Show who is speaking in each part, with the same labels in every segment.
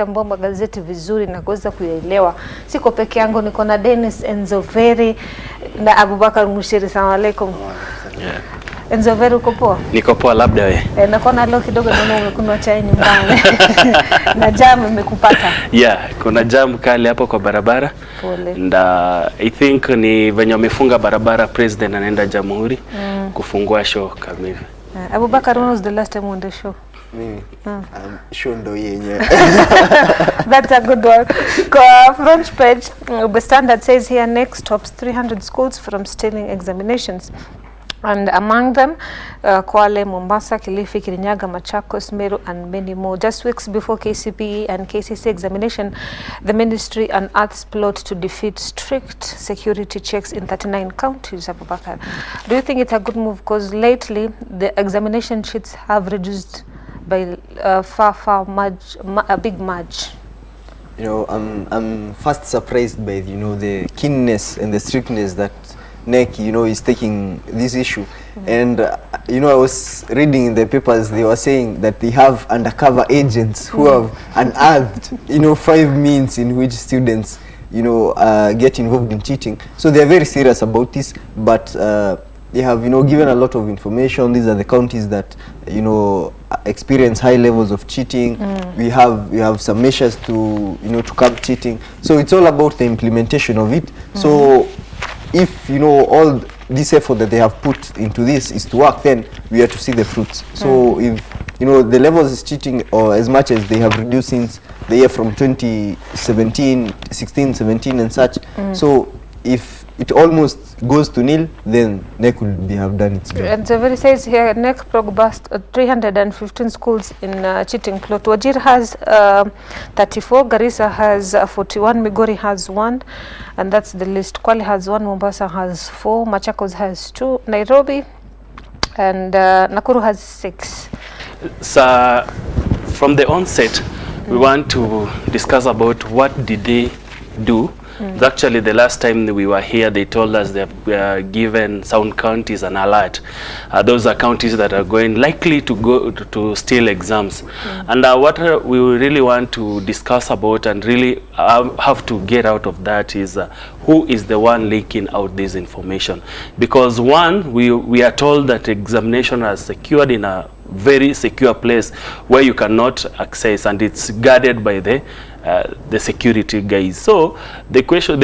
Speaker 1: ambao magazeti vizuri na kuweza kuyaelewa. Siko peke yangu, niko na Dennis Enzoveri na Abubakar Mushiri. Assalamu alaikum.
Speaker 2: Yeah.
Speaker 1: Enzoveri, uko poa?
Speaker 2: Niko poa, labda wewe.
Speaker 1: Nakuona leo kidogo naona umekunywa chai nyumbani. Na jam imekupata.
Speaker 2: Yeah, kuna jam kali hapo kwa barabara.
Speaker 1: Pole.
Speaker 2: And I think ni venye wamefunga barabara, president anaenda Jamhuri kufungua show kamili.
Speaker 1: Abubakar, when was the last time on the show?
Speaker 3: Mimi show ndo yenyewe.
Speaker 1: That's a good one. Front page, the Standard says here next stops 300 schools from stealing examinations. And among them, Kwale, Mombasa, Kilifi, Kirinyaga, Machakos, Meru, and many more. Just weeks before KCPE and KCC examination, the ministry unearths plot to defeat strict security checks in 39 counties. Abubakar, do you think it's a good move? Because lately, the examination sheets have reduced by a big margin.
Speaker 3: You know, I'm first surprised by the keenness and the strictness that NEC is taking this issue. And I was reading in the papers, they were saying that they have undercover agents who have unearthed 5 means in which students get involved in cheating. So they are very serious about this, but they have given a lot of information. These are the counties that experience high levels of cheating. We have some measures to to curb cheating. So it's all about the implementation of it. So if all this effort that they have put into this is to work, then we are to see the fruits. So if the levels of cheating, or as much as they have reduced since the year from 2017, 16, 17 and such, so if it almost goes to nil, then NEC will have done its job.
Speaker 1: And Zaveri says here, NEC probust 315 schools in cheating plot. Wajir has 34, Garissa has 41, Migori has 1, and that's the list. Kwale has 1, Mombasa has 4, Machakos has 2, Nairobi and Nakuru has 6.
Speaker 2: So, from the onset, we want to discuss about what did they do. Actually, the last time we were here, they told us they have given some counties an alert. Those are counties that are likely to go to steal exams. And what we really want to discuss about and really have to get out of that is who is the one leaking out this information. Because one, we are told that examination are secured in a very secure place where you cannot access, and it's guarded by the security guys. So the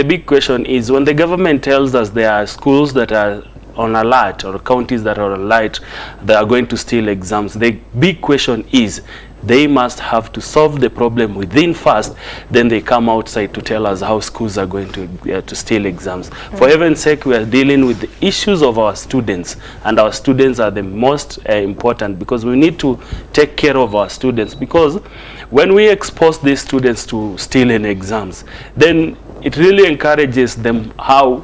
Speaker 2: big question is, when the government tells us there are schools that are on alert or counties that are on alert that are going to steal exams, the big question is they must have to solve the problem within first, then they come outside to tell us how schools are going to steal exams. For heaven's sake, we are dealing with the issues of our students, and our students are the most important, because we need to take care of our students. Because when we expose these students to stealing exams, then it really encourages them how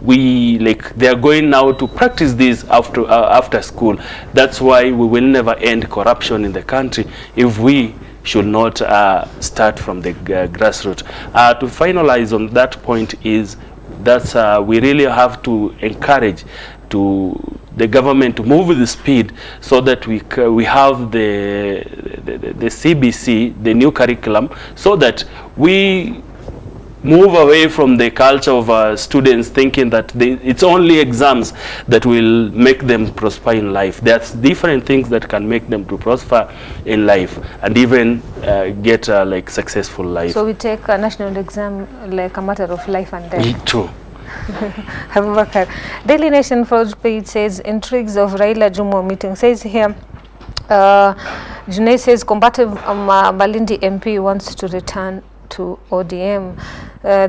Speaker 2: they are going now to practice this after school. That's why we will never end corruption in the country if we should not start from the grassroots. To finalize on that point is that we really have to encourage the government to move with the speed, so that we have the CBC, the new curriculum, so that we move away from the culture of students thinking that it's only exams that will make them prosper in life. There's different things that can make them to prosper in life and even get like successful life.
Speaker 1: So we take a national exam like a matter of life and death.
Speaker 2: True.
Speaker 1: Daily Nation front page says intrigues of Raila Jumo meeting. Says here, Junai says combative Balindi MP wants to return to ODM.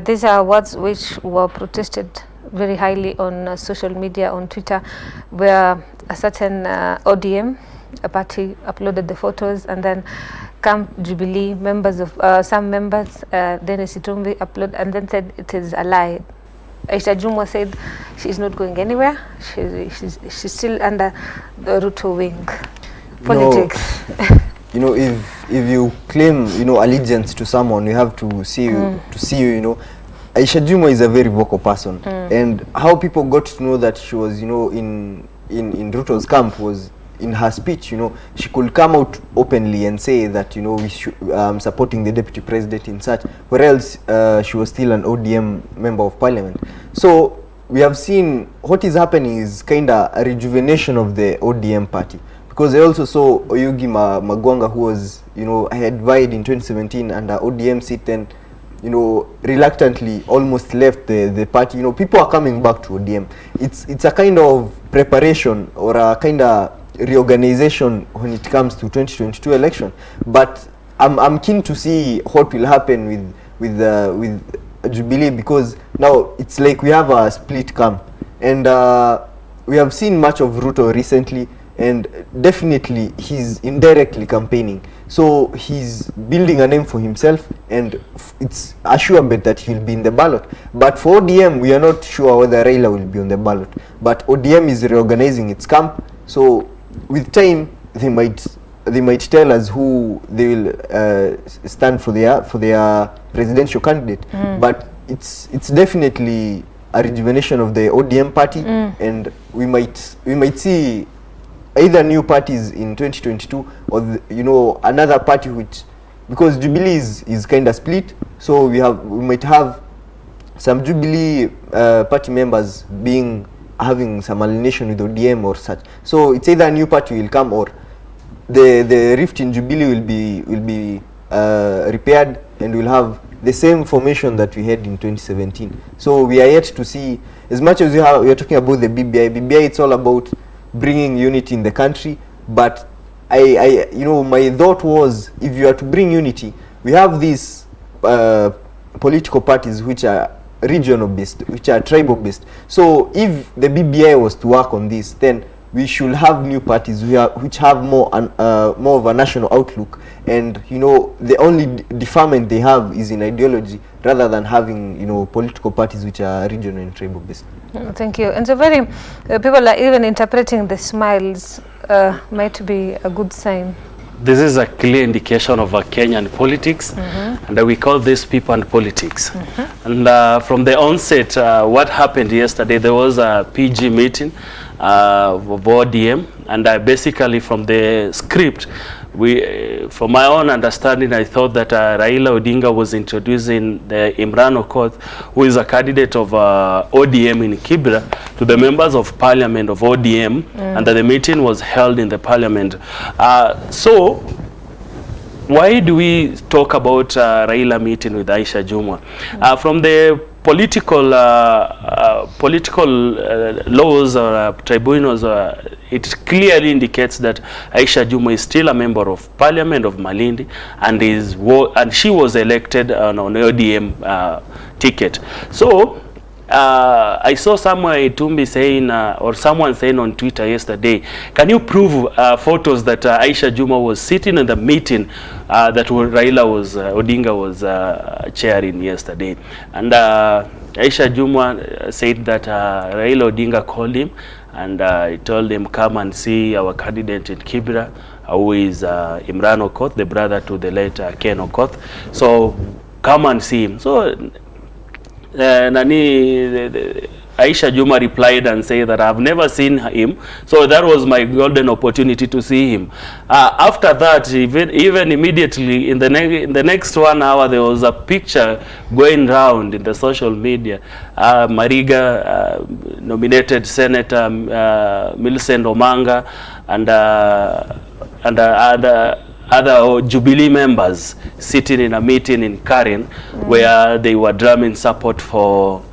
Speaker 1: These are words which were protested very highly on social media, on Twitter, where a certain ODM, a party, uploaded the photos, and then Camp Jubilee members of some members, Dennis Itumbi upload, and then said it is a lie. Aisha Jumwa said she's not going anywhere. She's still under the Ruto wing. Politics.
Speaker 3: If you claim allegiance to someone, you have to see you. Aisha Jumwa is a very vocal person, and how people got to know that she was in Ruto's camp was in her speech, you know, she could come out openly and say that, you know, we should supporting the deputy president in such, where else she was still an ODM member of parliament. So we have seen what is happening is kind of a rejuvenation of the ODM party, because I also saw Oyugi Magwanga, who was, you know, had vied in 2017 under ODM seat, and, you know, reluctantly almost left the party. You know, people are coming back to ODM. It's a kind of preparation or a kind of reorganization when it comes to 2022 election. But I'm keen to see what will happen with Jubilee, because now it's like we have a split camp, and we have seen much of Ruto recently, and definitely he's indirectly campaigning, so he's building a name for himself, and it's a sure bet that he'll be in the ballot. But for ODM, we are not sure whether Raila will be on the ballot, but ODM is reorganizing its camp, so with time they might tell us who they will stand for their presidential candidate. But it's definitely a rejuvenation of the ODM party, and we might see either new parties in 2022 or you know, another party, which, because Jubilee is kind of split, so we might have some Jubilee party members having some alienation with ODM or such. So it's either a new party will come, or the rift in Jubilee will be repaired, and we'll have the same formation that we had in 2017. So we are yet to see, as much as we are talking about the BBI, it's all about bringing unity in the country. But I you know, my thought was, if you are to bring unity, we have these political parties which are regional based, which are tribal based. So if the BBI was to work on this, then we should have new parties which have more of a national outlook, and, you know, the only deferment they have is in ideology, rather than having, you know, political parties which are regional and tribal based.
Speaker 1: Thank you. And so very people are even interpreting the smiles might be a good sign.
Speaker 2: This is a clear indication of Kenyan politics, and we call this people and politics. And from the onset, what happened yesterday, there was a PG meeting of ODM, and basically from the script, from my own understanding, I thought that Raila Odinga was introducing the Imran Okoth, who is a candidate of ODM in Kibra, to the members of parliament of ODM, and that the meeting was held in the parliament. So why do we talk about Raila meeting with Aisha Jumwa? From the political laws or tribunals, it clearly indicates that Aisha Jumwa is still a member of parliament of Malindi, and she was elected on ODM ticket. So I saw somewhere Itumbi saying, or someone saying on Twitter yesterday, can you prove photos that Aisha Jumwa was sitting in the meeting that Odinga was chairing yesterday? And Aisha Jumwa said that Raila Odinga called him, and he told him, come and see our candidate in Kibra, who is Imran Okoth, the brother to the late Ken Okoth. So come and see him. So Aisha Jumwa replied and said that I've never seen him, so that was my golden opportunity to see him. After that, even immediately in the next 1 hour, there was a picture going round in the social media. Mariga nominated Senator Millicent Omanga and other Jubilee members sitting in a meeting in Karen, where they were drumming support for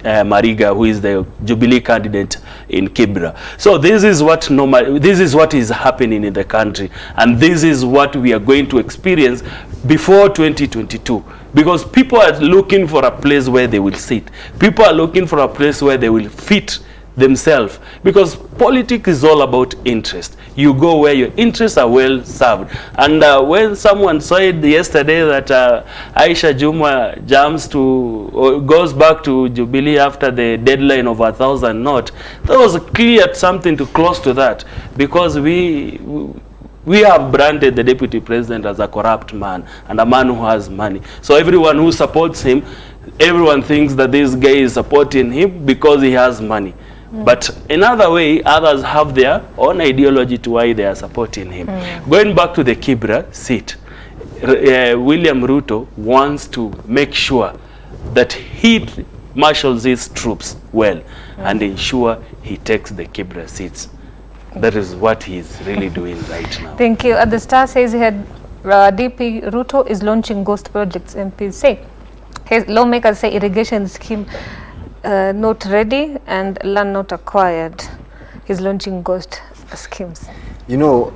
Speaker 2: Mariga, who is the Jubilee candidate in Kibra. So this is what is happening in the country, and this is what we are going to experience before 2022, because people are looking for a place where they will sit. People are looking for a place where they will fit themselves, because politics is all about interest. You go where your interests are well served. And when someone said yesterday that Aisha Jumwa jumps to or goes back to Jubilee after the deadline of 1,000 not, that was clear something to close to that, because we have branded the deputy president as a corrupt man and a man who has money. So everyone who supports him, everyone thinks that this guy is supporting him because he has money. But another way, others have their own ideology to why they are supporting him. Going back to the Kibra seat, William Ruto wants to make sure that he marshals his troops well and ensure he takes the Kibra seats. That is what he's really doing right now.
Speaker 1: Thank you. The Star says he had DP Ruto is launching ghost projects. MPs say his lawmakers say irrigation scheme not ready and land not acquired. He's launching ghost schemes.
Speaker 3: You know,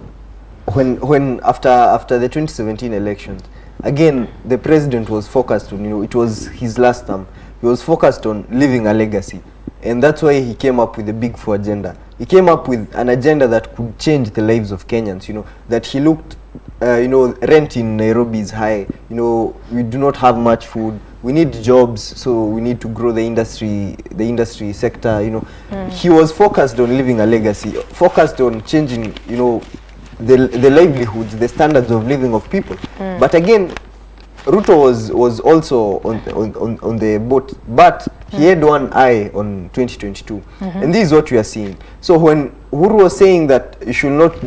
Speaker 3: when after the 2017 elections, again the president was focused on, you know, it was his last term. He was focused on leaving a legacy, and that's why he came up with the Big Four agenda. He came up with an agenda that could change the lives of Kenyans. You know, that he looked, you know, rent in Nairobi is high. You know, we do not have much food. We need jobs, so we need to grow the industry sector. You know, he was focused on leaving a legacy, focused on changing, you know, the livelihoods, the standards of living of people. But again, Ruto was also on the boat, but he had one eye on 2022, and this is what we are seeing. So when Uhuru was saying that you should not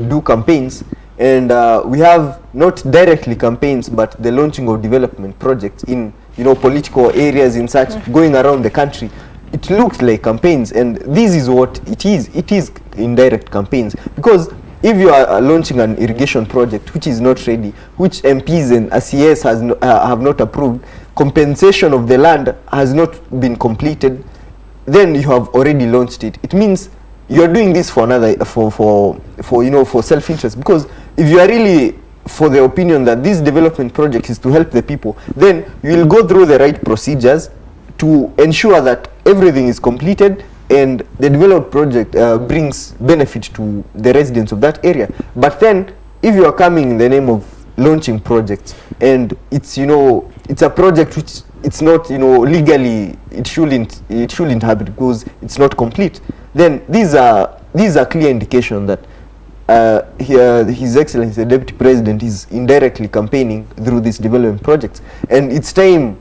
Speaker 3: do campaigns, and we have not directly campaigns, but the launching of development projects in, you know, political areas in such going around the country, it looks like campaigns, and this is what it is. It is indirect campaigns, because if you are launching an irrigation project which is not ready, which MPs and ACS have not approved, compensation of the land has not been completed, then you have already launched it. It means you are doing this for another, for you know, for self-interest. Because if you are really for the opinion that this development project is to help the people, then you will go through the right procedures to ensure that everything is completed and the developed project brings benefit to the residents of that area. But then, if you are coming in the name of launching projects, and it's, you know, it's a project which it's not, you know, legally it shouldn't happen because it's not complete, then these are clear indication that His Excellency the Deputy President is indirectly campaigning through these development projects. And it's time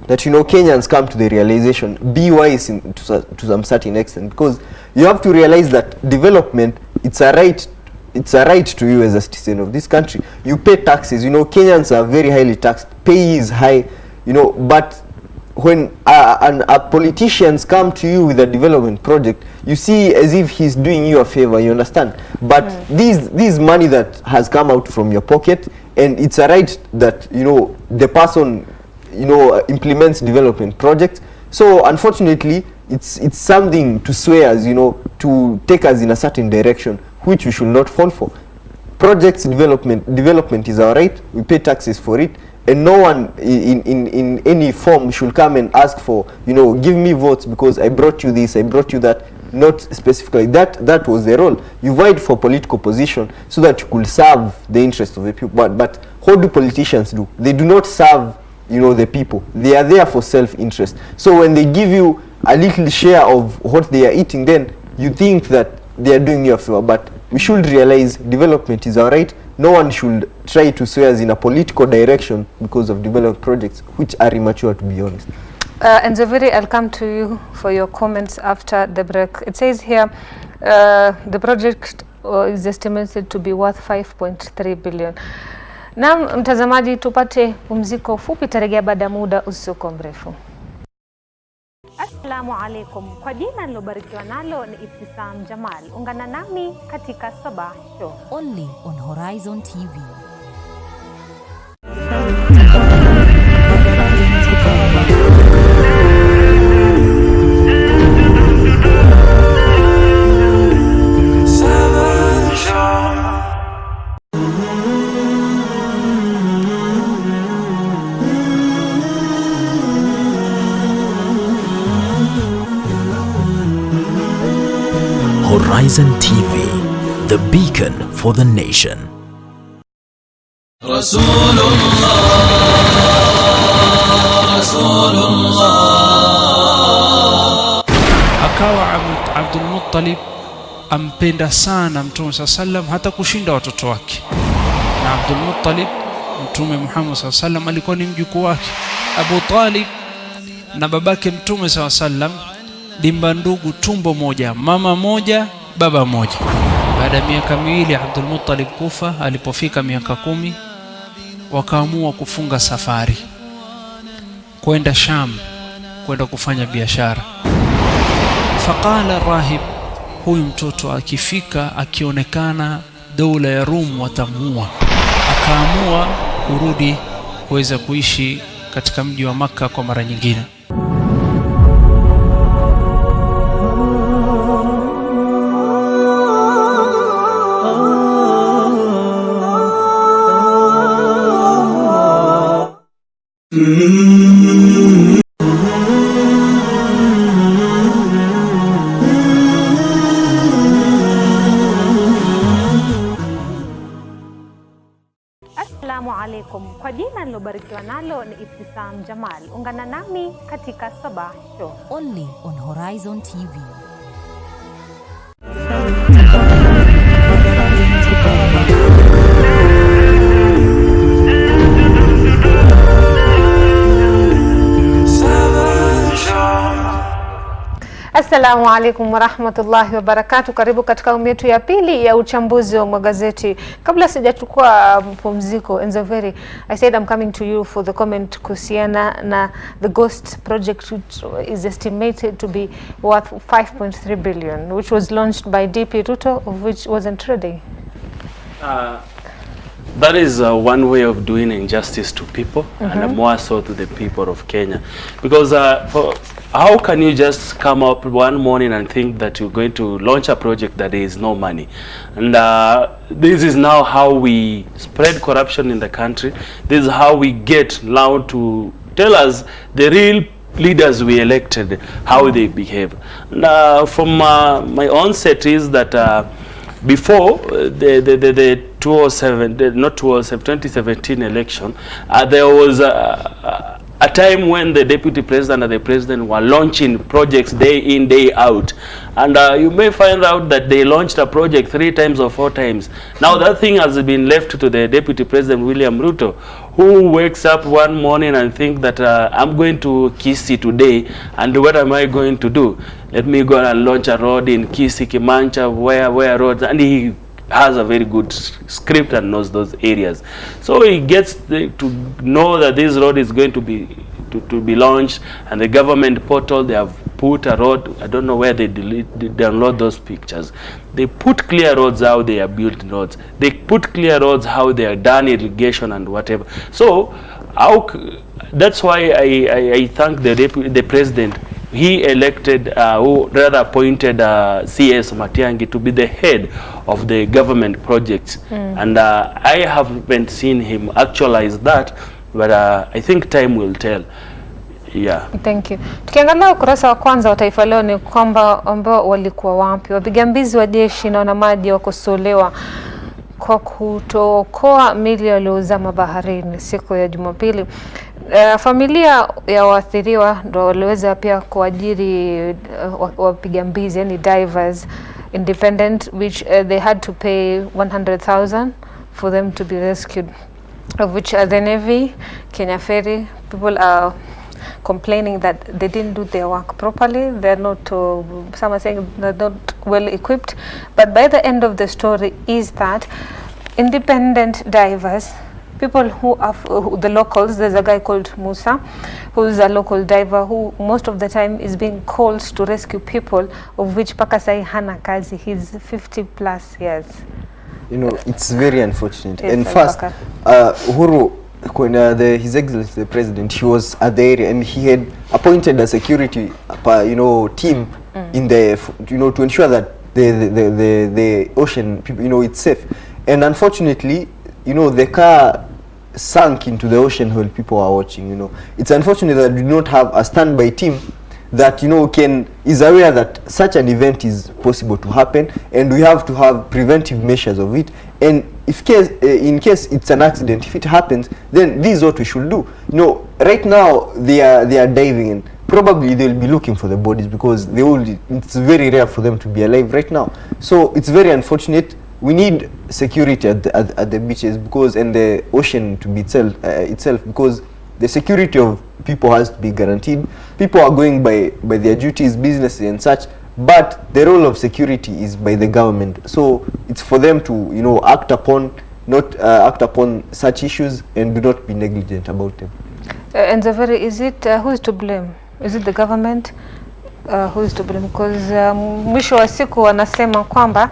Speaker 3: that, you know, Kenyans come to the realization, be wise to some certain extent, because you have to realize that development, it's a right to you as a citizen of this country. You pay taxes. You know, Kenyans are very highly taxed. Pay is high, you know, but when politicians come to you with a development project, you see as if he's doing you a favor, you understand? But this money that has come out from your pocket, and it's a right that, you know, the person, you know, implements development projects. So unfortunately, it's something to sway us, you know, to take us in a certain direction, which we should not fall for. Projects development is our right. We pay taxes for it, and no one in any form should come and ask for, you know, give me votes because I brought you this, I brought you that. Not specifically. That was the role. You vied for political position so that you could serve the interest of the people. But what do politicians do? They do not serve, you know, the people. They are there for self-interest. So when they give you a little share of what they are eating, then you think that they are doing you a favor. But we should realize development is our right. No one should try to sway us in a political direction because of development projects, which are immature, to be honest.
Speaker 1: And Zaviri, I'll come to you for your comments after the break. It says here, the project is estimated to be worth 5.3 billion. Na mtazamaji, tupate pumziko fupi, tarejea baada ya muda usio mrefu.
Speaker 4: Assalamu alaikum. Kwa jina nilobarikiwa nalo ni Ibtisam Jamal. Ungana nami katika Sabah Show.
Speaker 5: Only on Horizon TV.
Speaker 6: Horizon TV, the beacon for the nation. Rasulullah, Rasulullah.
Speaker 7: Akawa Abdul Muttalib ampenda sana Mtume sallam hata kushinda watoto wake. Na Abdul Muttalib, Mtume Muhammad sallam alikuwa ni mjukuu wake. Abu Talib na babake Mtume sallam dimba ndugu, tumbo moja, mama moja, baba moja. Baada ya miaka miwili Abdul Muttalib kufa, alipofika miaka 10 wakaamua kufunga safari kwenda Sham, kwenda kufanya biashara. Faqala rahib, huyu mtoto akifika akionekana dola ya Rum watamuua. Akaamua kurudi kuweza kuishi katika mji wa Makka kwa mara nyingine.
Speaker 4: Assalamu alaikum. Kwa jina nilobarikiwa nalo ni Ibtisam Jamal. Ungana nami katika Sabah Show.
Speaker 5: Only on Horizon TV.
Speaker 1: Assalamu alaikum warahmatullahi wabarakatuh. Karibu katika awamu yetu ya pili ya uchambuzi wa magazeti. Kabla sijachukua pumziko, Enzoveri, I said I'm coming to you for the comment kuhusiana na the ghost project, which is estimated to be worth 5.3 billion, which was launched by DP Ruto, of which wasn't ready.
Speaker 2: That is one way of doing injustice to people, and more so to the people of Kenya. Because how can you just come up one morning and think that you're going to launch a project that there is no money? And this is now how we spread corruption in the country. This is how we get now to tell us the real leaders we elected, how they behave. And from my onset is that before the 2017 election, there was a time when the deputy president and the president were launching projects day in, day out. And you may find out that they launched a project 3 times or 4 times. Now that thing has been left to the deputy president, William Ruto, who wakes up one morning and think that I'm going to Kisii today, and what am I going to do? Let me go and launch a road in Kisii, Kimancha, where roads, and he has a very good script and knows those areas. So he gets to know that this road is going to be launched, and the government portal, they have put a road. I don't know where they download those pictures. They put clear roads how they are built roads. They put clear roads how they are done irrigation and whatever. So that's why I thank the president. He elected, who rather appointed CS Matiang'i to be the head of the government projects. And I haven't seen him actualize that, but I think time will tell. Yeah.
Speaker 1: Thank you. Tukiangalia ukurasa wa kwanza wa Taifa Leo ni kwamba ambao walikuwa wapi. Wapiga mbizi wa jeshi na wanamaji wakosolewa kwa kutookoa mili waliozama baharini siku ya Jumapili. Familia ya waathiriwa ndio waliweza pia kuajiri wapiga mbizi, yani divers independent, which they had to pay 100,000 for them to be rescued, of which the Navy, Kenya Ferry, people are complaining that they didn't do their work properly. They're not, some are saying they're not well equipped. But by the end of the story is that independent divers, people who are the locals, there's a guy called Musa, who's a local diver who most of the time is being called to rescue people, of which Pakasai hana kazi. He's 50 plus years.
Speaker 3: You know, it's very unfortunate.
Speaker 1: Yes,
Speaker 3: and first, Uhuru, when His Excellency the President, he was at the area and he had appointed a security, team in the, to ensure that the ocean, it's safe. And unfortunately, the car sank into the ocean while people are watching. It's unfortunate that we do not have a standby team that is aware that such an event is possible to happen, and we have to have preventive measures of it. And in case it's an accident, if it happens, then this is what we should do. Right now they are diving, and probably they'll be looking for the bodies because it's very rare for them to be alive right now. So it's very unfortunate. We need security at the beaches and the ocean to be itself, because the security of people has to be guaranteed. People are going by their duties, businesses and such, but the role of security is by the government. So it's for them to, you know, act upon such issues and do not be negligent about them.
Speaker 1: And Zaveri, is it who is to blame? Is it the government? Who is to blame? Because mwisho wa siku wanasema kwamba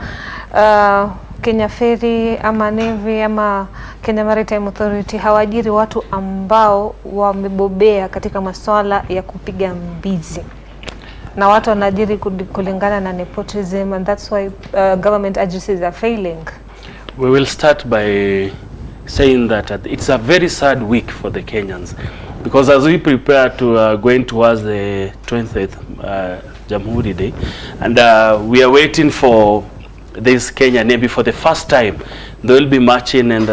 Speaker 1: Kenya Ferry ama Navy ama Kenya Maritime Authority hawajiri watu ambao wamebobea katika masuala ya kupiga mbizi, na watu wanajiri kulingana na nepotism, and that's why government agencies are failing.
Speaker 2: We will start by saying that it's a very sad week for the Kenyans, because as we prepare to going towards the 20th Jamhuri Day, and we are waiting for this Kenya Navy for the first time. They will be marching and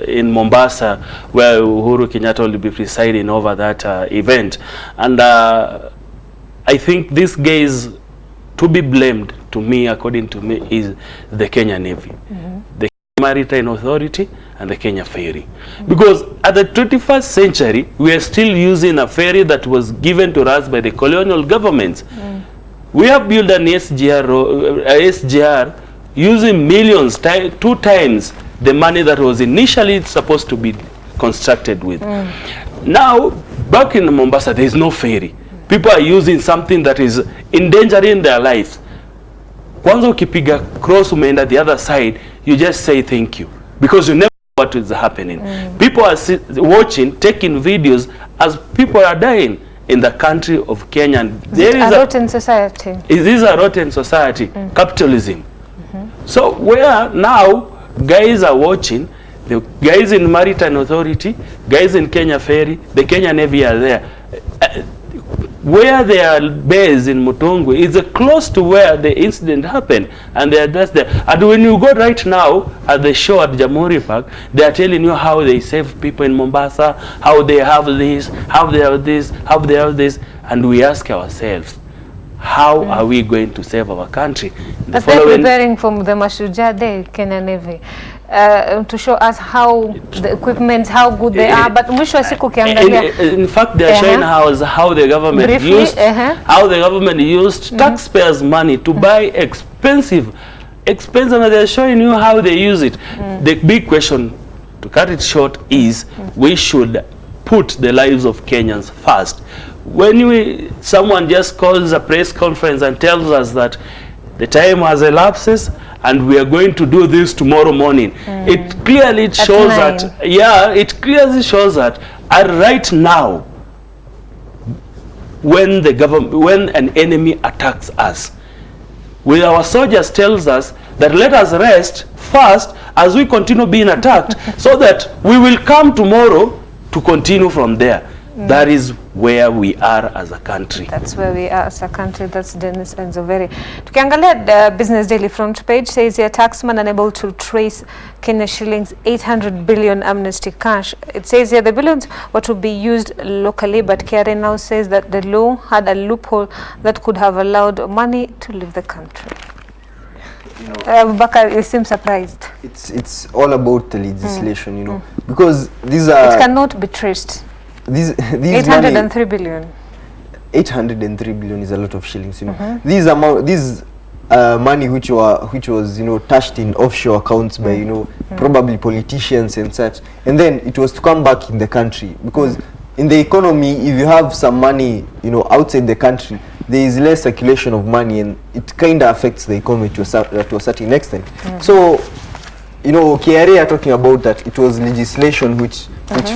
Speaker 2: in Mombasa, where Uhuru Kenyatta will be presiding over that event. And I think this guys to be blamed, to me, according to me, is the Kenya Navy, the Maritime Authority and the Kenya Ferry. Because at the 21st century, we are still using a ferry that was given to us by the colonial governments. We have built an SGR using millions, 2 times the money that was initially supposed to be constructed with. Now, back in Mombasa, there is no ferry. People are using something that is endangering their lives. Kwanza ukipiga cross umeenda the other side, you just say thank you, because you never know what is happening. People are watching, taking videos as people are dying in the country of Kenya. There is a
Speaker 1: rotten society.
Speaker 2: It is a rotten society, capitalism. So where now guys are watching, the guys in Maritime Authority, guys in Kenya Ferry, the Kenya Navy are there. Where they are based in Mutongwe is close to where the incident happened, and they are just there. And when you go right now at the show at Jamhuri Park, they are telling you how they save people in Mombasa, how they have this, how they have this, how they have this, and we ask ourselves, how are we going to save our country?
Speaker 1: But they're preparing for the Mashujaa Day, Kenya Navy, to show us how the equipment, how good they are. But mwisho wa siku ukiangalia,
Speaker 2: in fact, they are showing how the government
Speaker 1: briefly,
Speaker 2: used how the government used taxpayers' money to buy expensive, and they are showing you how they use it. The big question, to cut it short, is we should put the lives of Kenyans first. When someone just calls a press conference and tells us that the time has elapsed and we are going to do this tomorrow morning, it clearly shows that, it clearly shows that right now, when an enemy attacks us, when our soldiers tells us that let us rest first as we continue being attacked, so that we will come tomorrow to continue from there. That is where we are as a country.
Speaker 1: That's where we are as a country. That's Dennis and Zaveri. Tukiangalia the Business Daily front page says here, taxman unable to trace Kenya shillings 800 billion amnesty cash. It says here the billions were to be used locally, but KRA now says that the law had a loophole that could have allowed money to leave the country. Bakar, you seem surprised.
Speaker 3: It's all about the legislation, you know, because these are...
Speaker 1: It cannot be traced.
Speaker 3: These
Speaker 1: 803 billion.
Speaker 3: 803 billion is a lot of shillings, you know. These money which was, you know, tashed in offshore accounts by, you know, probably politicians and such, and then it was to come back in the country, because in the economy, if you have some money, you know, outside the country, there is less circulation of money, and it kind of affects the economy to a certain extent. So, you know, KRA are talking about that it was legislation which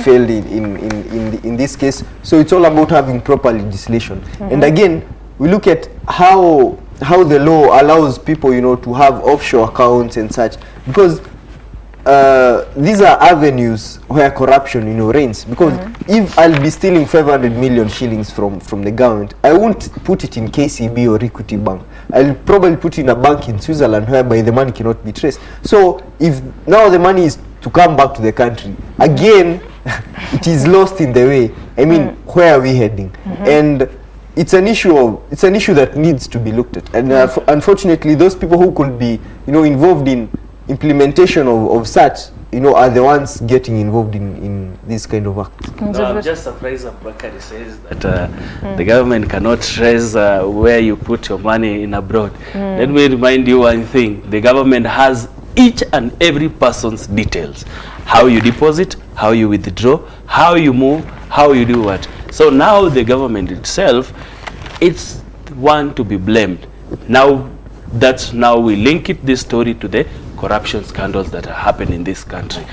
Speaker 3: failed in this case. So it's all about having proper legislation. And again, we look at how the law allows people, you know, to have offshore accounts and such, because these are avenues where corruption, you know, reigns. Because if I'll be stealing 500 million shillings from the government, I won't put it in KCB or Equity Bank. I'll probably put it in a bank in Switzerland whereby the money cannot be traced. So if now the money is to come back to the country, again, it is lost in the way. I mean, where are we heading? And it's an issue that needs to be looked at. And unfortunately, those people who could be, you know, involved in implementation of such, you know, are the ones getting involved in this kind of act.
Speaker 2: No, I'm just surprised that Bakari says that the government cannot trace where you put your money in abroad. Let me remind you one thing. The government has each and every person's details. How you deposit, how you withdraw, how you move, how you do what. So now the government itself, it's one to be blamed. Now we link this story to the corruption scandals that are happening in this country.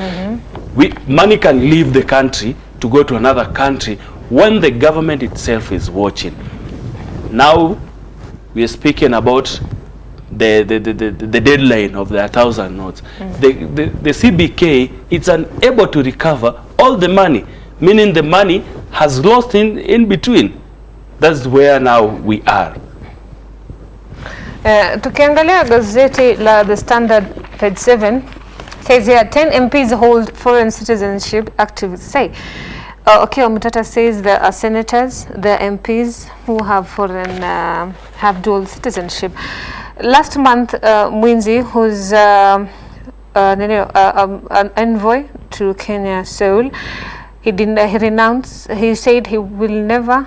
Speaker 2: Money can leave the country to go to another country when the government itself is watching. Now we are speaking about the deadline of the 1,000 notes. The CBK is unable to recover all the money, meaning the money has lost in between. That's where now we are.
Speaker 1: Tukiangalia gazeti la The Standard page 7 says here 10 MPs hold foreign citizenship, activists say. Okay, Omutata says there are senators, there are MPs who have foreign have dual citizenship. Last month, Mwinzi, who's an envoy to Kenya, Seoul, he said he will never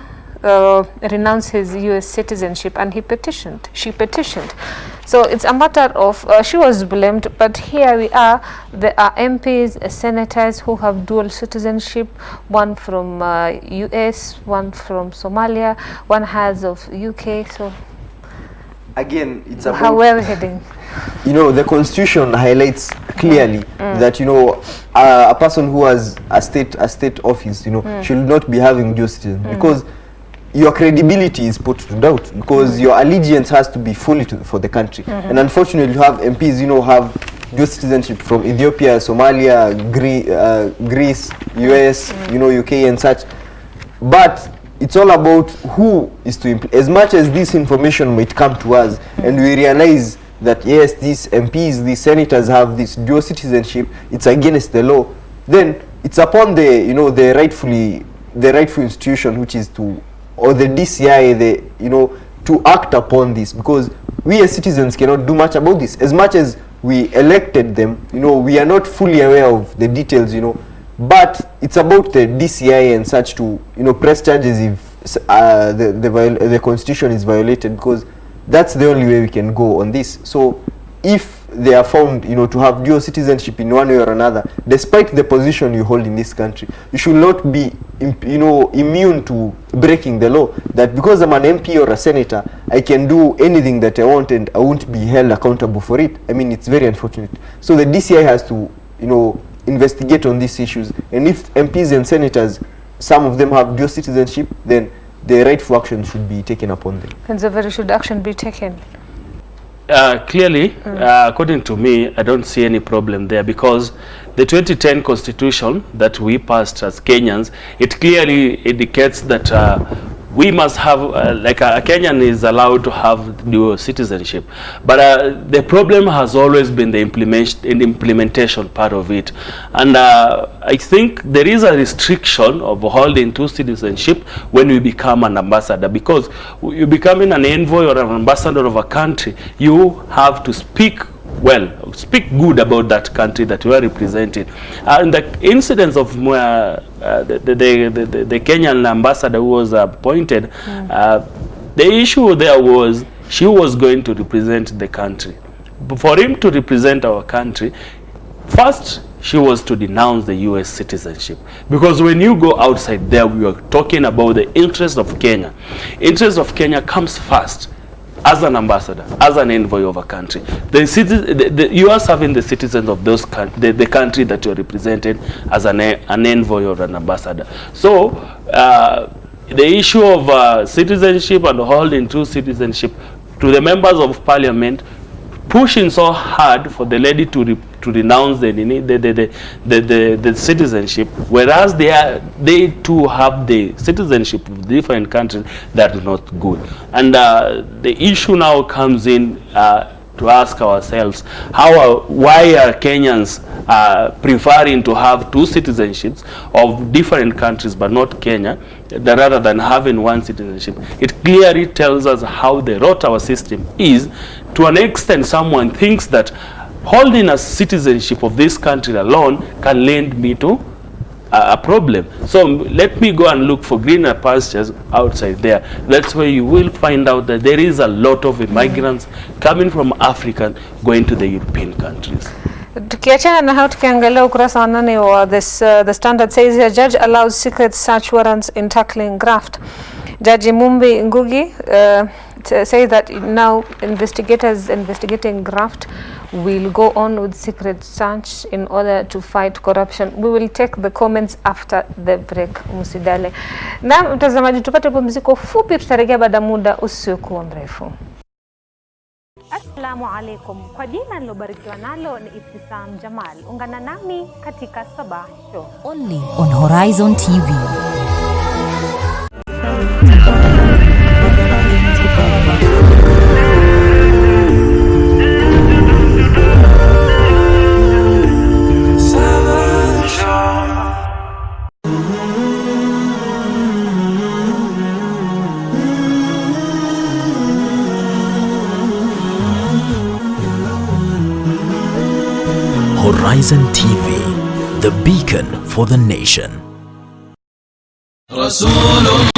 Speaker 1: renounce his US citizenship, and she petitioned. So it's a matter of, she was blamed, but here we are, there are MPs, senators who have dual citizenship, one from US, one from Somalia, one has of UK, so
Speaker 3: again, it's about
Speaker 1: how we're heading.
Speaker 3: You know, the constitution highlights clearly that, you know, a person who has a state office, you know, should not be having dual citizenship, because your credibility is put to doubt, because your allegiance has to be fully for the country. And unfortunately, you have MPs, you know, have dual citizenship from Ethiopia, Somalia, Greece, US, you know, UK and such. But it's all about who is to as much as this information might come to us and we realize that yes, these MPs, these senators have this dual citizenship, it's against the law, then it's upon the, you know, the rightful institution, which is or the DCI, you know, to act upon this, because we as citizens cannot do much about this. As much as we elected them, you know, we are not fully aware of the details, you know, but it's about the DCI and such to, you know, press charges if the constitution is violated, because that's the only way we can go on this. So if they are found, you know, to have dual citizenship in one way or another, despite the position you hold in this country, you should not be, you know, immune to breaking the law. That because I'm an MP or a senator, I can do anything that I want and I won't be held accountable for it. I mean, it's very unfortunate. So the DCI has to, you know, investigate on these issues. And if MPs and senators, some of them have dual citizenship, then the rightful action should be taken upon them.
Speaker 1: And so very should action be taken?
Speaker 2: Clearly, according to me, I don't see any problem there, because the 2010 constitution that we passed as Kenyans, it clearly indicates that we must have, like a Kenyan is allowed to have dual citizenship. But the problem has always been the implementation part of it. And I think there is a restriction of holding two citizenship when we become an ambassador, because you becoming an envoy or an ambassador of a country, you have to speak good about that country that you are representing. And the incidents of the Kenyan ambassador who was appointed, the issue there was she was going to represent the country. For him to represent our country, first she was to denounce the US citizenship, because when you go outside there, we are talking about the interest of Kenya. Interest of Kenya comes first. As an ambassador, as an envoy of a country, you are serving the citizens of those the country that you are representing as an envoy or an ambassador. So the issue of citizenship and holding true citizenship, to the members of parliament pushing so hard for the lady to renounce the citizenship, whereas they too have the citizenship of different countries, that is not good. And the issue now comes in to ask ourselves, why are Kenyans preferring to have two citizenships of different countries but not Kenya, rather than having one citizenship? It clearly tells us how the route our system is. To an extent, someone thinks that holding a citizenship of this country alone can lead me to a problem. So let me go and look for greener pastures outside there. That's where you will find out that there is a lot of immigrants coming from Africa going to the European countries.
Speaker 1: Tukiachana na hao, tukiangalia ukurasa wa 8 wa the Standard says a judge allows secret search warrants in tackling graft. Judge Mumbi Ngugi say that now investigators investigating graft will go on with secret search in order to fight corruption. We will take the comments after the break. Musidale. Na mtazamaji, tupate pumziko fupi, tutarejea baada muda usiokuwa mrefu.
Speaker 4: Assalamu alaikum. Kwa jina nilobarikiwa nalo ni Ibtisam Jamal. Ungana nami katika Sabah Show.
Speaker 5: Only on Horizon TV.
Speaker 6: Horizon TV, the beacon for the nation.
Speaker 8: Rasulullah,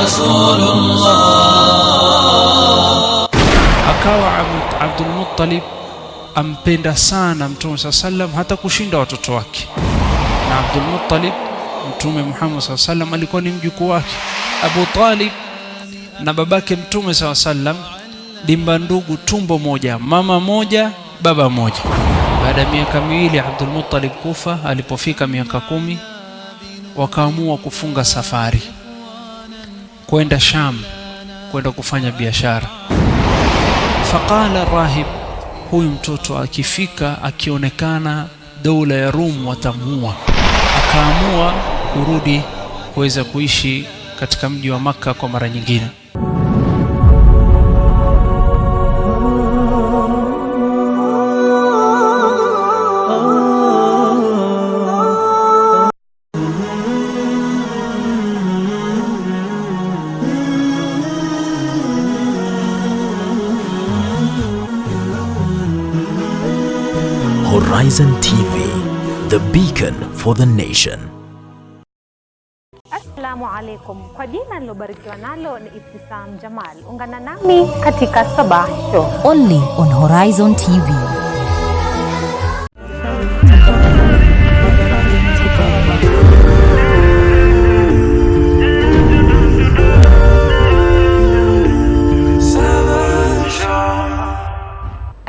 Speaker 8: Rasulullah.
Speaker 7: Akawa Abdul Muttalib ampenda sana Mtume sallam hata kushinda watoto wake. Na Abdul Muttalib, Mtume Muhammad sallam alikuwa ni mjukuu wake. Abu Talib na babake Mtume sallam dimba ndugu, tumbo moja, mama moja, baba moja. Baada ya miaka miwili Abdul Muttalib kufa, alipofika miaka 10 wakaamua kufunga safari kwenda Sham, kwenda kufanya biashara. Faqala rahib, huyu mtoto akifika akionekana dola ya Rum watamuua. Akaamua kurudi kuweza kuishi katika mji wa Makka kwa mara nyingine.
Speaker 6: Horizon TV, the beacon for the nation.
Speaker 4: Assalamu alaikum. Kwa jina nilobarikiwa nalo ni Ibtisam Jamal. Ungana nami katika Sabah Show.
Speaker 5: Only on Horizon TV.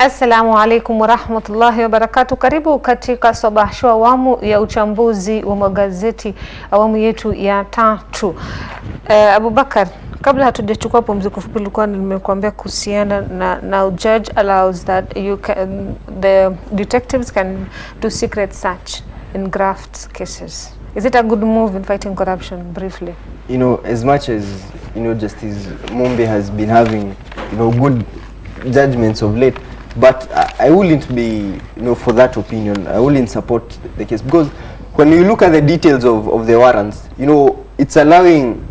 Speaker 1: Assalamu alaikum warahmatullahi wabarakatuh. Karibu katika Sabah Show, awamu ya uchambuzi wa magazeti, awamu yetu ya 3. Abubakar, kabla hatujachukua pumziko fupi, nilikuwa nimekuambia kuhusiana na judge allows that the detectives can do secret search in graft cases. Is it a good move in fighting corruption? Briefly,
Speaker 3: as much as Justice Mumbi has been having good judgments of late, but I wouldn't be for that opinion. I wouldn't support the case, because when you look at the details of the warrants, it's allowing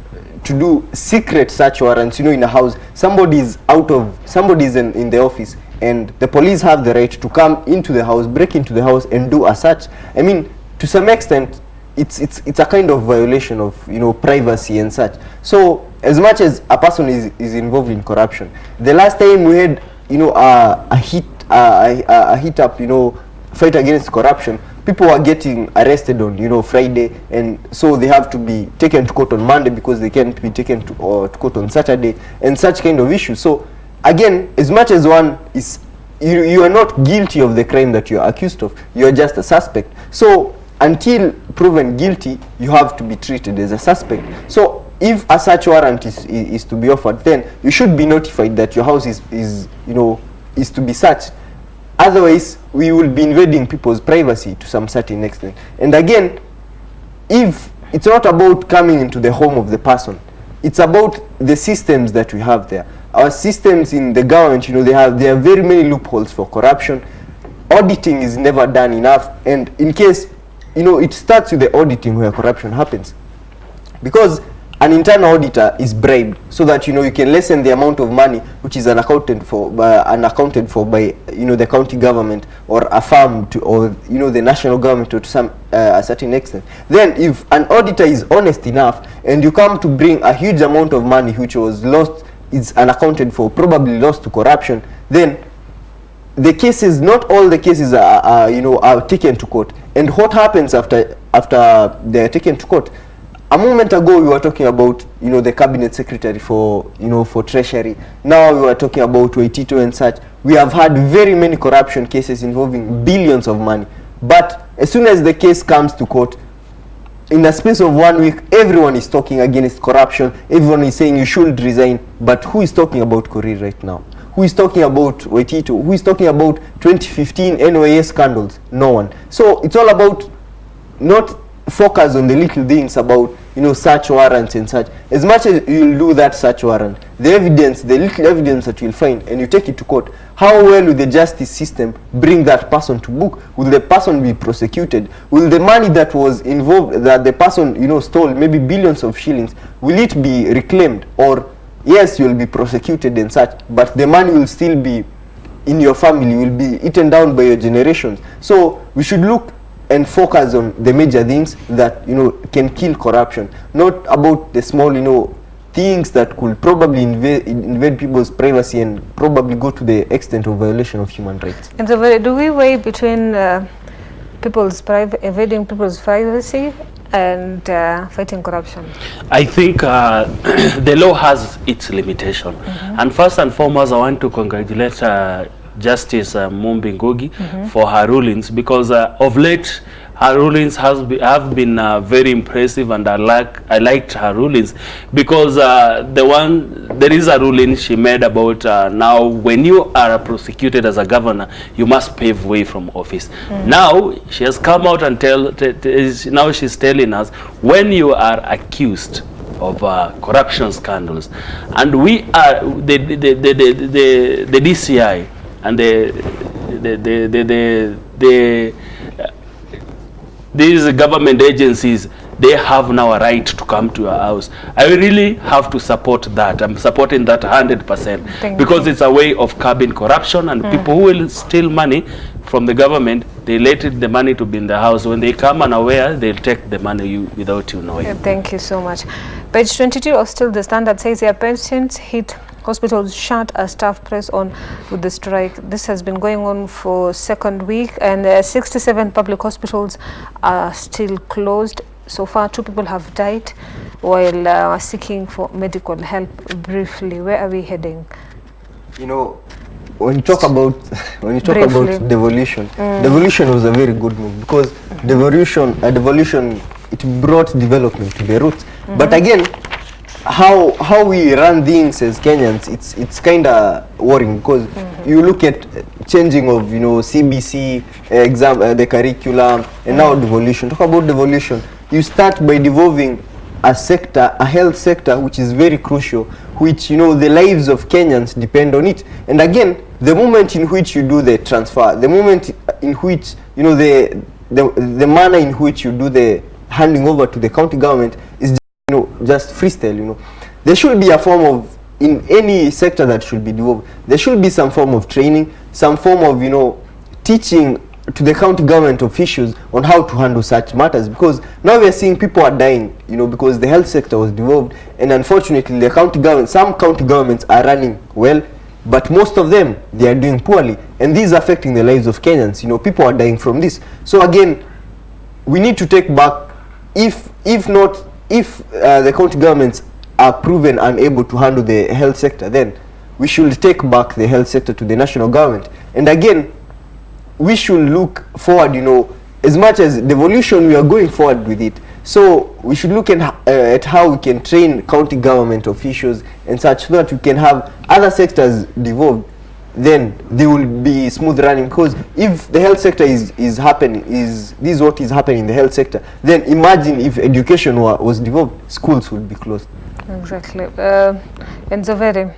Speaker 3: to do secret search warrants in a house. Somebody's in the office, and the police have the right to come into the house, break into the house and do a search. I mean, to some extent it's a kind of violation of privacy and such. So as much as a person is involved in corruption, the last time we had a hit up fight against corruption, people were getting arrested on Friday, and so they have to be taken to court on Monday because they can't be taken to court on Saturday, and such kind of issues. So again, as much as one is you are not guilty of the crime that you are accused of, you are just a suspect. So until proven guilty, you have to be treated as a suspect. So if a search warrant is to be offered, then you should be notified that your house is to be searched. Otherwise, we will be invading people's privacy to some certain extent. And again, if it's not about coming into the home of the person, it's about the systems that we have there. Our systems in the government, there are very many loopholes for corruption. Auditing is never done enough, and in case it starts with the auditing where corruption happens. Because an internal auditor is bribed so that you can lessen the amount of money which is unaccounted for by the county government or a firm or the national government to some a certain extent. Then if an auditor is honest enough and you come to bring a huge amount of money which was lost, is unaccounted for, probably lost to corruption, then the cases, not all the cases are taken to court. And what happens after they are taken to court? A moment ago we were talking about the cabinet secretary for treasury. Now we were talking about Waitito and such. We have had very many corruption cases involving billions of money. But as soon as the case comes to court, in the space of 1 week, everyone is talking against corruption. Everyone is saying you should resign. But who is talking about Korir right now? Who is talking about Waitito? Who is talking about 2015 NYS scandals? No one. So it's all about not focus on the little things about search warrants and such. As much as you'll do that search warrant, the little evidence that you'll find, and you take it to court, how well will the justice system bring that person to book? Will the person be prosecuted? Will the money that was involved, that the person stole, maybe billions of shillings, will it be reclaimed? Or yes, you'll be prosecuted and such, but the money will still be in your family, will be eaten down by your generations. So we should look and focus on the major things that can kill corruption, not about the small things that could probably invade people's privacy and probably go to the extent of violation of human rights.
Speaker 1: And so do we weigh between evading people's privacy and fighting corruption?
Speaker 2: I think the law has its limitation. And first and foremost, I want to congratulate Justice Mumbi Ngugi for her rulings, because of late her rulings have been very impressive, and I liked her rulings, because there is a ruling she made about now when you are prosecuted as a governor, you must pave way from office. Now she has come out and now she's telling us, when you are accused of corruption scandals, and we are the DCI and these government agencies, they have now a right to come to your house. I really have to support that. I'm supporting that 100%, because it's a way of curbing corruption, and people who will steal money from the government, they let the money to be in the house. When they come unaware, they'll take the money without you knowing.
Speaker 1: Thank you so much. Page 22 of Still the Standard says their patients hit hospitals shut as staff press on with the strike. This has been going on for second week, and 67 public hospitals are still closed. So far, 2 people have died while seeking for medical help. Briefly, where are we heading?
Speaker 3: When you talk about devolution, devolution was a very good move, because devolution it brought development to the roots. But again, how we run things as Kenyans, it's kind of worrying, because you look at changing of CBC exam, the curriculum, and now devolution. Talk about devolution. You start by devolving a health sector which is very crucial, which the lives of Kenyans depend on it. And again, the moment in which you do the transfer, the moment in which the manner in which you do the handing over to the county government is just freestyle. There should be a form of, in any sector that should be devolved, there should be some form of training, some form of teaching to the county government officials on how to handle such matters, because now we are seeing people are dying because the health sector was devolved, and unfortunately some county governments are running well, but most of them, they are doing poorly, and this is affecting the lives of Kenyans. People are dying from this. So again, we need to take back, if the county governments are proven unable to handle the health sector, then we should take back the health sector to the national government. And again, we should look forward, as much as devolution, we are going forward with it. So we should look at how we can train county government officials and such, so that we can have other sectors devolved. Then they will be smooth running, because if the health sector is what is happening in the health sector, then imagine if education was devolved, schools would be closed.
Speaker 1: Exactly. And Zaveri,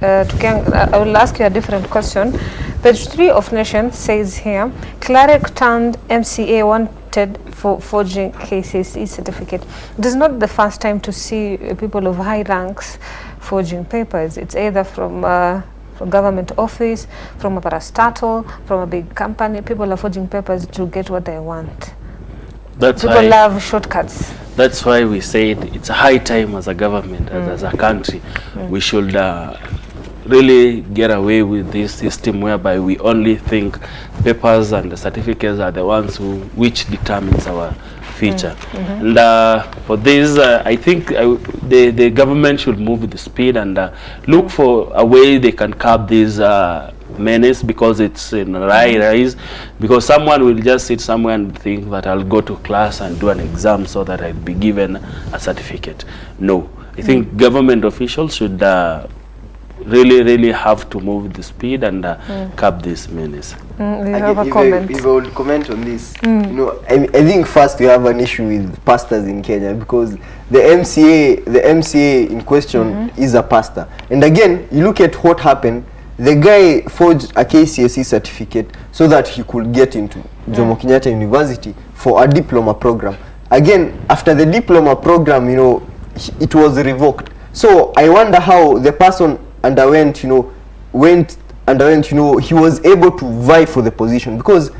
Speaker 1: I will ask you a different question. Page 3 of Nation says here, Cleric turned MCA arrested for forging KCSE certificate. It is not the first time to see people of high ranks forging papers. It's either from government office, from a parastatal, from a big company. People are forging papers to get what they want. People love shortcuts.
Speaker 2: That's why we said it's a high time as a government, as a country, we should really get away with this system whereby we only think papers and the certificates are the ones which determines our future. And for this, I think the government should move with the speed and look for a way they can curb this menace, because it's in rise, because someone will just sit somewhere and think that I'll go to class and do an exam so that I'll be given a certificate. No, I think government officials should really have to move with the speed and curb this menace.
Speaker 1: We have a comment.
Speaker 3: If I would comment on this, you know, I think first we have an issue with pastors in Kenya, because the MCA in question is a pastor. And again, you look at what happened. The guy forged a KCSE certificate so that he could get into Jomo Kenyatta University for a diploma program. Again, after the diploma program, you know, it was revoked. So I wonder how the person underwent, you know, he was able to vie for the position, because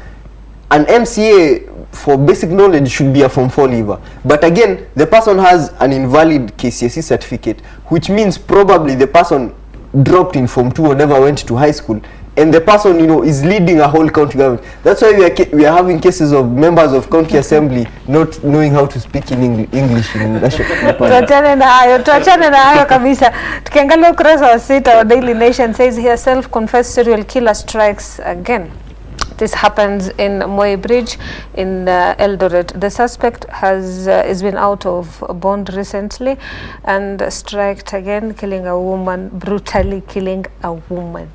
Speaker 3: an MCA for basic knowledge should be a Form 4 leaver. But again, the person has an invalid KCSE certificate, which means probably the person dropped in Form 2 or never went to high school, and the person, you know, is leading a whole county government. That's why we are having cases of members of county assembly not knowing how to speak in English in national.
Speaker 1: Tuachane na hayo kabisa. Tukiangalia ukurasa wa 6 wa Daily Nation says here, self-confessed serial killer strikes again. This happens in Moi Bridge in Eldoret. The suspect has been out of bond recently and striked again, killing a woman, brutally killing a woman.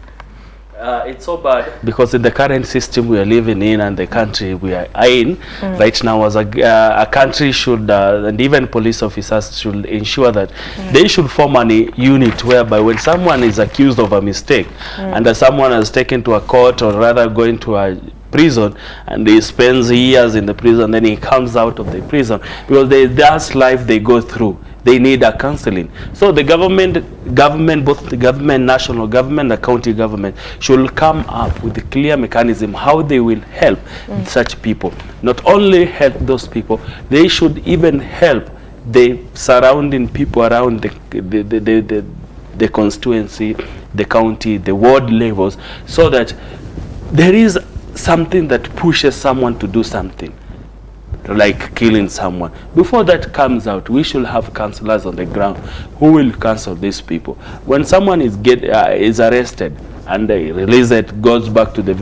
Speaker 2: It's so bad because in the current system we are living in and the country we are in right now, as a country should and even police officers should ensure that they should form a unit whereby when someone is accused of a mistake and someone has taken to a court or rather going to a prison and he spends years in the prison, then he comes out of the prison, because that's life they go through. They need a counseling. So the government, both the government, national government, the county government, should come up with a clear mechanism how they will help such people. Not only help those people, they should even help the surrounding people around the constituency, the county, the ward levels, so that there is something that pushes someone to do something, like killing someone. Before that comes out, we should have counselors on the ground who will counsel these people. When someone is arrested and they release it, goes back to the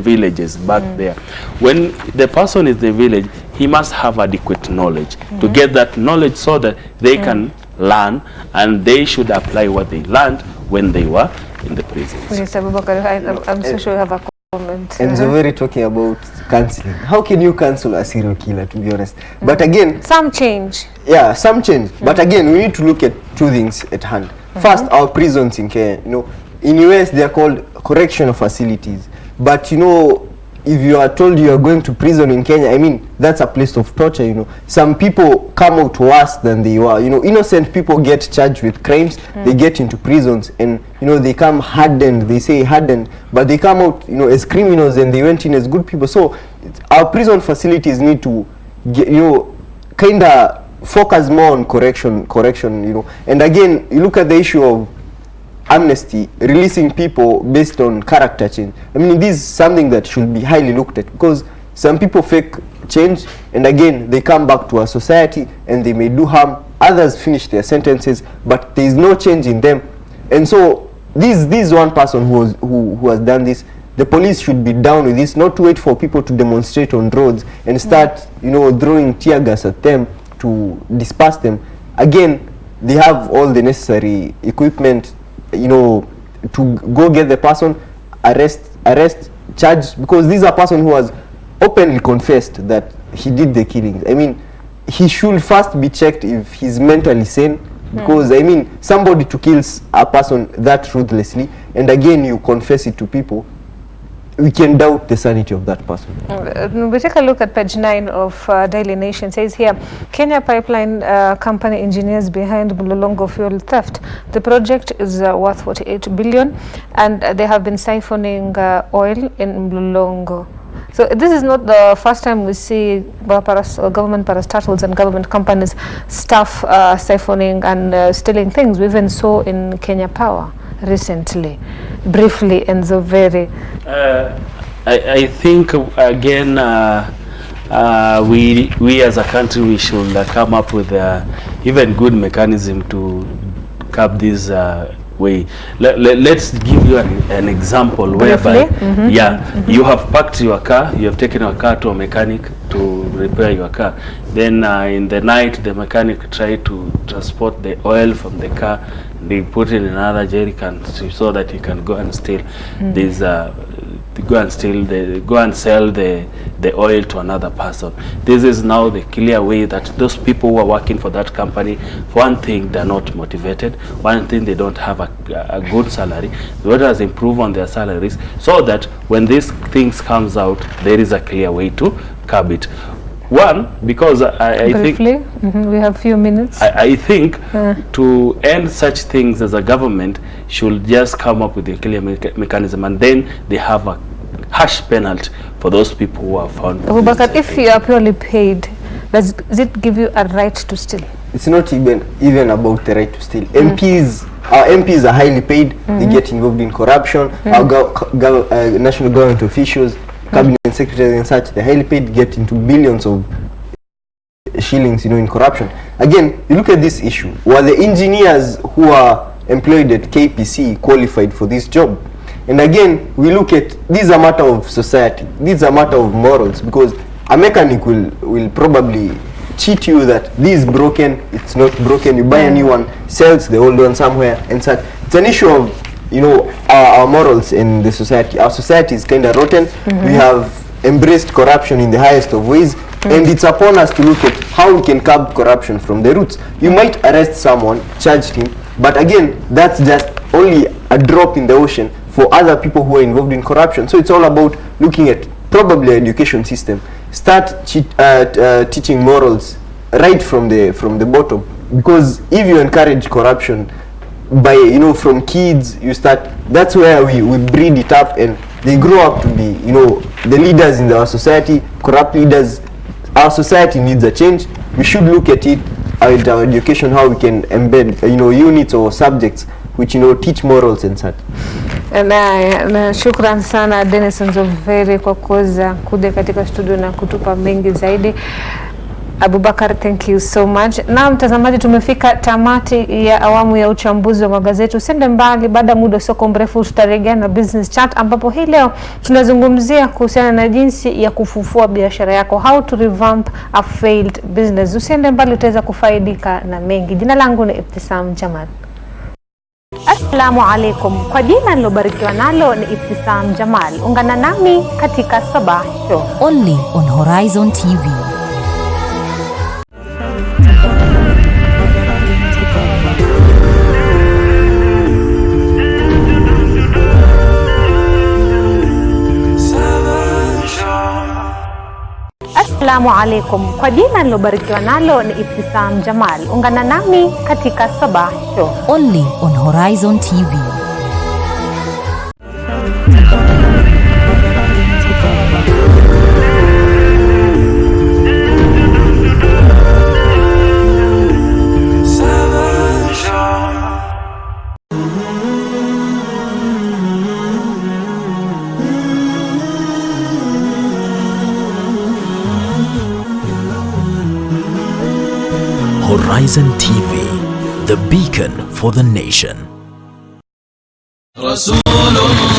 Speaker 2: villages back there. When the person is in the village, he must have adequate knowledge to get that knowledge so that they can learn, and they should apply what they learned when they were in the prisons.
Speaker 1: Yes, Abubakar, I'm so sure you have a comment.
Speaker 3: And so we're talking about counseling. How can you counsel a serial killer, to be honest? But again,
Speaker 1: some change.
Speaker 3: Yeah, some change. But again, we need to look at two things at hand. First, our prisons in Kenya. You know, in US they are called correctional facilities. But you know, if you are told you are going to prison in Kenya, I mean, that's a place of torture, you know. Some people come out worse than they were. You know, innocent people get charged with crimes, they get into prisons, and, you know, they come hardened, they say hardened, but they come out, you know, as criminals, and they went in as good people. So, our prison facilities need to, get, you know, kind of focus more on correction, you know. And again, you look at the issue of amnesty, releasing people based on character change. I mean, this is something that should be highly looked at, because some people fake change, and again, they come back to our society and they may do harm. Others finish their sentences, but there is no change in them. And so, this one person who has done this, the police should be down with this, not to wait for people to demonstrate on roads and start, you know, throwing tear gas at them to disperse them. Again, they have all the necessary equipment, you know, to go get the person, arrest, charge, because this is a person who has openly confessed that he did the killings. I mean, he should first be checked if he's mentally sane, because I mean, somebody to kill a person that ruthlessly, and again you confess it to people, we can doubt the sanity of that person.
Speaker 1: We take a look at page 9 of Daily Nation. It says here, Kenya Pipeline Company engineers behind Mlolongo fuel theft. The project is worth 48 billion and they have been siphoning oil in Mlolongo. So this is not the first time we see government parastatals and government companies staff siphoning and stealing things. We even saw in Kenya Power recently, briefly and so very.
Speaker 2: I think again we as a country we should come up with even good mechanism to curb this way. Let's give you an example whereby you have packed your car, you have taken your car to a mechanic to repair your car, then in the night the mechanic tried to transport the oil from the car, they put it in another jerry can so that he can go and steal this go and sell the oil to another person. This is now the clear way that those people who are working for that company, for one thing, they're not motivated, one thing, they don't have a good salary. The order has improved on their salaries so that when these things comes out, there is a clear way to curb it. One, because I think
Speaker 1: we have few minutes.
Speaker 2: I think to end such things as a government should just come up with a clear mechanism, and then they have a harsh penalty for those people who are found.
Speaker 1: But if you are purely paid, does it give you a right to steal?
Speaker 3: It's not even about the right to steal. Our MPs are highly paid. They get involved in corruption. Our national government officials, cabinet secretaries and such, they're highly paid, get into billions of shillings, in corruption. Again, you look at this issue. Were the engineers who are employed at KPC qualified for this job? And again, we look at, this is a matter of society. This is a matter of morals, because a mechanic will probably cheat you that this is broken, it's not broken. You buy a new one, sells the old one somewhere and such. It's an issue of our morals in the society. Our society is kind of rotten. We have embraced corruption in the highest of ways, and it's upon us to look at how we can curb corruption from the roots. You might arrest someone, charge him, but again, that's just only a drop in the ocean for other people who are involved in corruption. So it's all about looking at probably an education system. Start teaching morals right from the bottom, because if you encourage corruption by from kids, that's where we breed it up, and they grow up to be the leaders in our society, corrupt leaders. Our society needs a change. We should look at it at our education, how we can embed units or subjects which teach morals and such.
Speaker 1: Na shukran sana Dennis Nzovere kwa kuja katika studio na kutupa mengi zaidi. Abubakar, thank you so much. Na mtazamaji, tumefika tamati ya awamu ya uchambuzi wa magazeti. Usende mbali, baada muda soko mrefu tutarejea na business chat, ambapo hii leo tunazungumzia kuhusiana na jinsi ya kufufua biashara yako, how to revamp a failed business. Usende mbali, utaweza kufaidika na mengi. Jina langu ni Ibtisam Jamal. Assalamu alaikum. Kwa jina nilobarikiwa nalo ni Ibtisam Jamal. Ungana nami katika Sabah Show.
Speaker 5: Only on Horizon TV.
Speaker 4: Assalamu alaikum. Kwa jina nilobarikiwa nalo ni Ibtisam Jamal. Ungana nami katika Sabah Show.
Speaker 5: Only on Horizon TV.
Speaker 6: Horizon TV, the beacon for the nation.